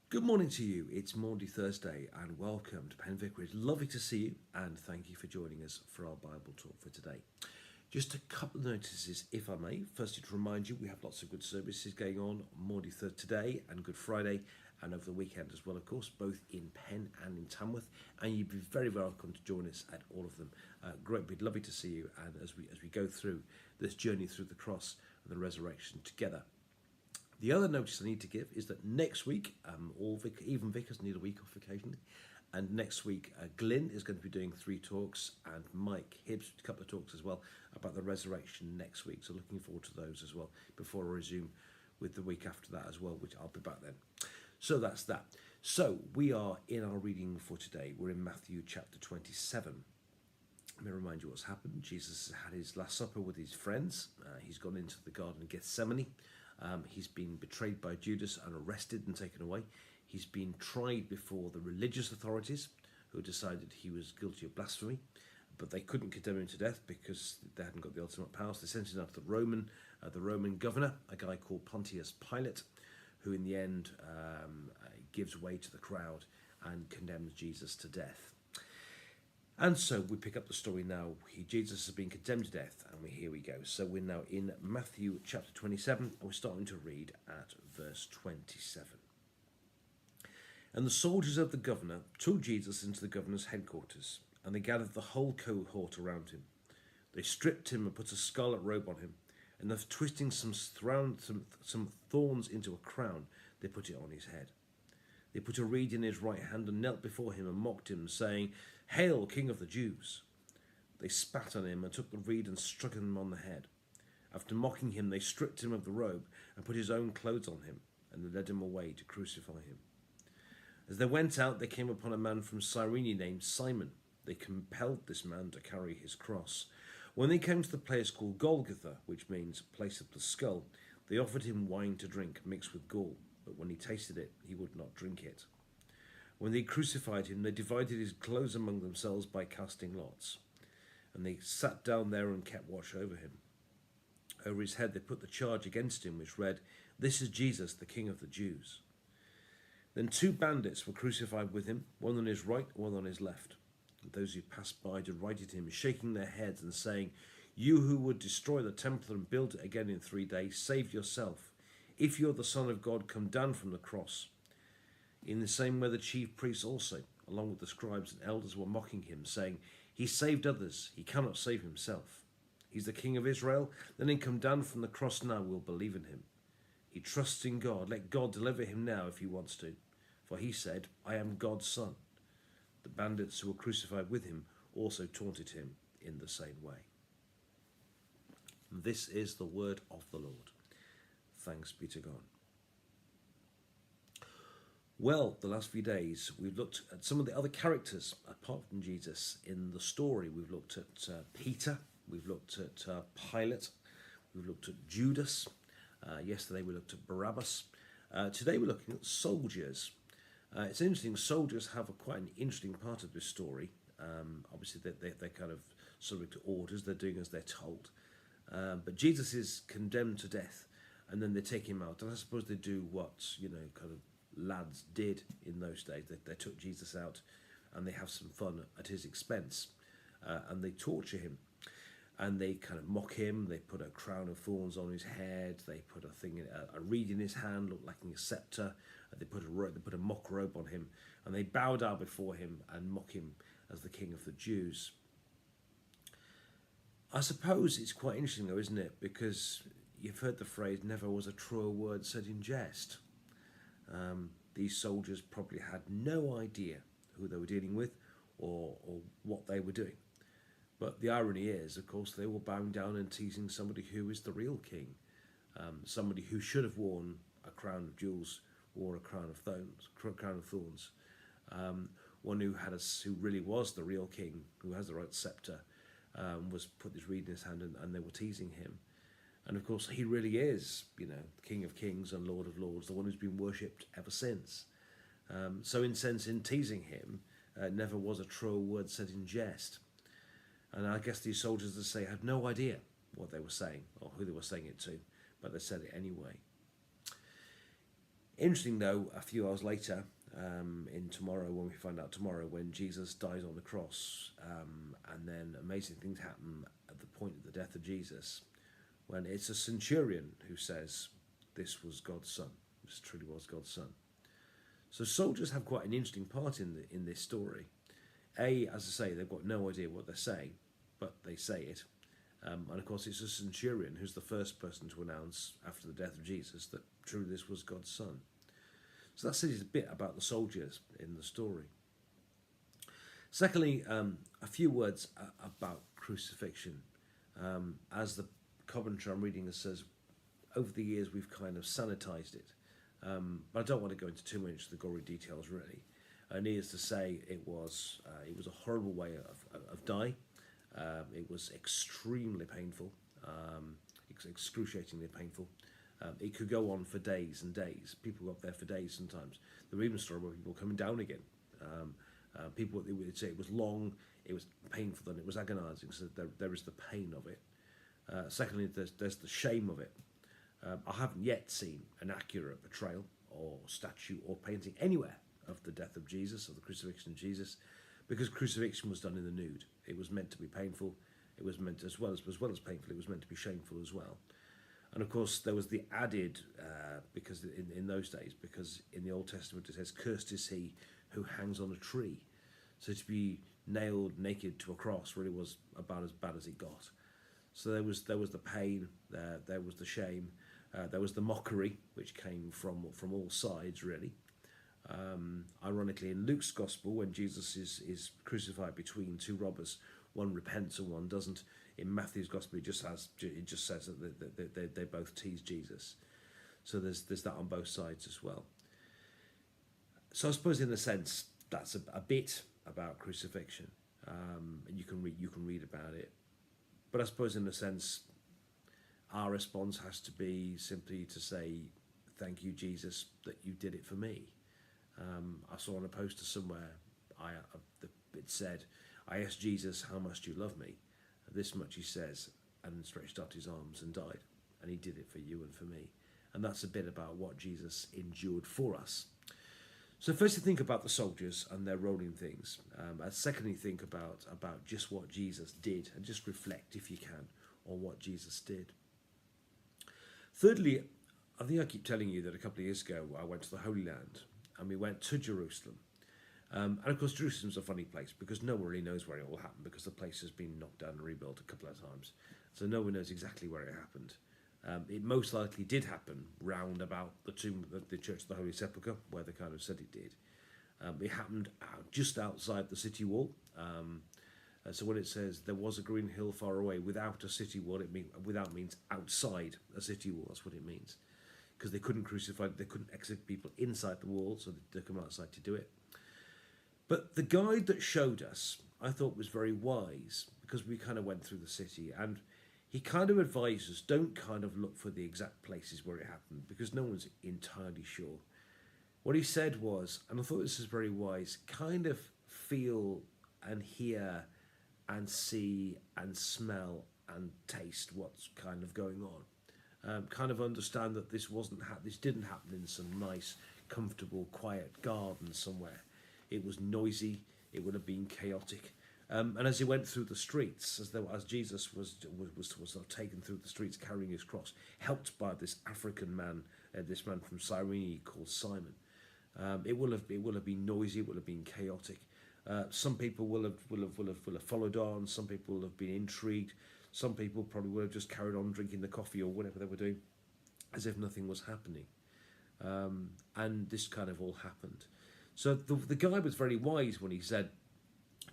Good morning to you. It's Maundy Thursday and welcome to Pen Vicarage. Lovely to see you and thank you for joining us for our Bible talk for today. Just a couple of notices, if I may. Firstly, to remind you, we have lots of good services going on Maundy today and Good Friday and over the weekend as well, of course, both in Penn and in Tamworth. And you'd be very welcome to join us at all of them. Great, we'd lovely to see you. And as we go through this journey through the cross and the resurrection together. The other notice I need to give is that next week, even vicars need a week off occasionally, and next week Glyn is going to be doing 3 talks, and Mike Hibbs a couple of talks as well about the resurrection next week. So looking forward to those as well before I resume with the week after that as well, which I'll be back then. So that's that. So we are in our reading for today. We're in Matthew chapter 27. Let me remind you what's happened. Jesus has had his Last Supper with his friends. He's gone into the Garden of Gethsemane. He's been betrayed by Judas and arrested and taken away. He's been tried before the religious authorities who decided he was guilty of blasphemy, but they couldn't condemn him to death because they hadn't got the ultimate powers. They sent him out to the Roman governor, a guy called Pontius Pilate, who in the end gives way to the crowd and condemns Jesus to death. And so we pick up the story now. Jesus has been condemned to death, and here we go. So we're now in Matthew chapter 27, and we're starting to read at verse 27. And the soldiers of the governor took Jesus into the governor's headquarters, and they gathered the whole cohort around him. They stripped him and put a scarlet robe on him, and after twisting some thorns into a crown, they put it on his head. They put a reed in his right hand and knelt before him and mocked him, saying, "Hail, King of the Jews!" They spat on him and took the reed and struck him on the head. After mocking him, they stripped him of the robe and put his own clothes on him, and they led him away to crucify him. As they went out, they came upon a man from Cyrene named Simon. They compelled this man to carry his cross. When they came to the place called Golgotha, which means place of the skull, they offered him wine to drink mixed with gall, but when he tasted it, he would not drink it. When they crucified him, they divided his clothes among themselves by casting lots. And they sat down there and kept watch over him. Over his head they put the charge against him, which read, "This is Jesus, the King of the Jews." Then 2 bandits were crucified with him, one on his right, one on his left. And those who passed by derided him, shaking their heads and saying, "You who would destroy the temple and build it again in 3 days, save yourself. If you're the Son of God, come down from the cross." In the same way the chief priests also, along with the scribes and elders, were mocking him, saying, "He saved others, he cannot save himself. He's the King of Israel, then he come down from the cross now, we'll believe in him. He trusts in God, let God deliver him now if he wants to. For he said, 'I am God's son.'" The bandits who were crucified with him also taunted him in the same way. This is the word of the Lord. Thanks be to God. Well, the last few days we've looked at some of the other characters apart from Jesus in the story. We've looked at Peter, we've looked at Pilate, we've looked at Judas. Yesterday we looked at Barabbas. Today we're looking at soldiers. It's interesting, soldiers have quite an interesting part of this story. Obviously they're kind of subject to orders, they're doing as they're told. But Jesus is condemned to death, and then they take him out. And I suppose they do what, kind of lads did in those days. They took Jesus out and they have some fun at his expense, and they torture him and they kind of mock him. They put a crown of thorns on his head, they put a reed in his hand, looked like a scepter, they put a mock robe on him, and they bow down before him and mock him as the King of the Jews. I suppose it's quite interesting though, isn't it, because you've heard the phrase, "Never was a truer word said in jest." These soldiers probably had no idea who they were dealing with or what they were doing. But the irony is, of course, they were bowing down and teasing somebody who is the real king. Somebody who should have worn a crown of jewels wore a crown of thorns. One who really was the real king, who has the right scepter, was put this reed in his hand, and they were teasing him. And of course, he really is, King of Kings and Lord of Lords, the one who's been worshipped ever since. So in teasing him, never was a truer word said in jest. And I guess these soldiers, as I say, had no idea what they were saying or who they were saying it to, but they said it anyway. Interesting though, a few hours later, in tomorrow, when we find out tomorrow, when Jesus dies on the cross, and then amazing things happen at the point of the death of Jesus, when it's a centurion who says, "This was God's son. This truly was God's son." So soldiers have quite an interesting part in this story. As I say, they've got no idea what they're saying, but they say it. And of course, it's a centurion who's the first person to announce after the death of Jesus that truly this was God's son. So that says a bit about the soldiers in the story. Secondly, a few words about crucifixion. As the commentary I'm reading says, over the years we've kind of sanitized it. But I don't want to go into too much of the gory details, really. Needless to say, it was a horrible way of dying. It was extremely painful, excruciatingly painful. It could go on for days and days. People got there for days sometimes. There were even stories about people coming down again. People would say it was long, it was painful, and it was agonising. So there is the pain of it. Secondly, there's the shame of it. I haven't yet seen an accurate portrayal or statue or painting anywhere of the death of Jesus, or the crucifixion of Jesus, because crucifixion was done in the nude. It was meant to be painful. It was meant, as well as painful, it was meant to be shameful as well. And of course, there was the added, because in those days, because in the Old Testament it says, "Cursed is he who hangs on a tree." So to be nailed naked to a cross really was about as bad as it got. So there was the pain, there was the shame, there was the mockery, which came from all sides, really. Ironically, in Luke's Gospel, when Jesus is crucified between two robbers, one repents and one doesn't. In Matthew's Gospel, it just says that they both tease Jesus. So there's that on both sides as well. So I suppose, in a sense, that's a bit about crucifixion, and you can read about it. But I suppose, in a sense, our response has to be simply to say, "Thank you, Jesus, that you did it for me." I saw on a poster somewhere, it said, "I asked Jesus, how much do you love me? This much he says," and stretched out his arms and died. And he did it for you and for me. And that's a bit about what Jesus endured for us. So firstly, think about the soldiers and their role in things. And secondly, think about just what Jesus did, and just reflect, if you can, on what Jesus did. Thirdly, I think I keep telling you that a couple of years ago I went to the Holy Land, and we went to Jerusalem. And of course, Jerusalem's a funny place because no one really knows where it all happened, because the place has been knocked down and rebuilt a couple of times. So no one knows exactly where it happened. It most likely did happen round about the tomb, the Church of the Holy Sepulchre, where they kind of said it did. It happened just outside the city wall. So when it says there was a green hill far away without a city wall, without means outside a city wall. That's what it means. Because they couldn't exit people inside the wall, so they come outside to do it. But the guide that showed us, I thought, was very wise, because we kind of went through the city, and he kind of advised us, don't kind of look for the exact places where it happened, because no one's entirely sure. What he said was, and I thought this was very wise, kind of feel and hear and see and smell and taste what's kind of going on. Kind of understand that this didn't happen in some nice, comfortable, quiet garden somewhere. It was noisy. It would have been chaotic. And as he went through the streets, as Jesus was sort of taken through the streets carrying his cross, helped by this African man, this man from Cyrene called Simon, it will have been noisy. It will have been chaotic. Some people will have followed on. Some people will have been intrigued. Some people probably would have just carried on drinking the coffee or whatever they were doing, as if nothing was happening. And this kind of all happened. So the guy was very wise when he said,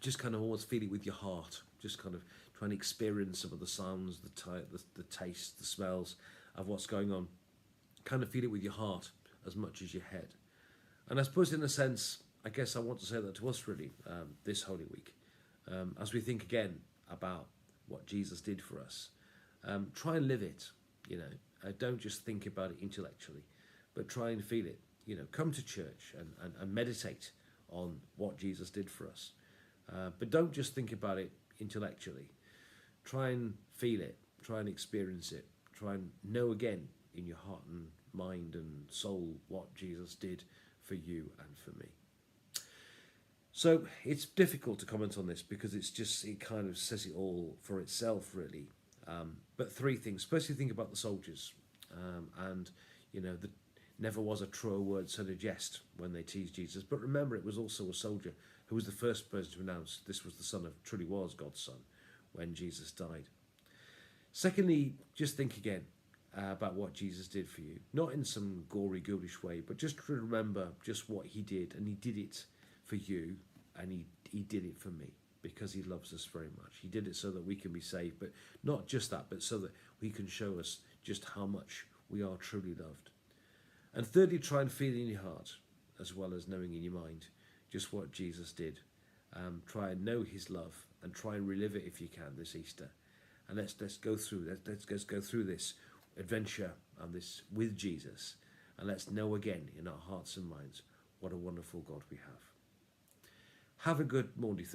just kind of always feel it with your heart. Just kind of try and experience some of the sounds, the taste, the smells of what's going on. Kind of feel it with your heart as much as your head. And I suppose, in a sense, I guess I want to say that to us, really, this Holy Week. As we think again about what Jesus did for us, try and live it, don't just think about it intellectually, but try and feel it. Come to church and meditate on what Jesus did for us. But don't just think about it intellectually. Try and feel it. Try and experience it. Try and know again in your heart and mind and soul what Jesus did for you and for me. So it's difficult to comment on this because it kind of says it all for itself, really. But three things. Firstly, think about the soldiers. And, never was a truer word said a jest when they teased Jesus. But remember, it was also a soldier who was the first person to announce this was the Son of, truly was God's Son when Jesus died. Secondly, just think again about what Jesus did for you. Not in some gory, ghoulish way, but just to remember just what he did. And he did it for you, and he did it for me because he loves us very much. He did it so that we can be saved, but not just that, but so that he can show us just how much we are truly loved. And thirdly, try and feel in your heart, as well as knowing in your mind, just what Jesus did. Try and know his love, and try and relive it if you can this Easter. And let's go through this adventure and this with Jesus, and let's know again in our hearts and minds what a wonderful God we have. Have a good Maundy Thursday.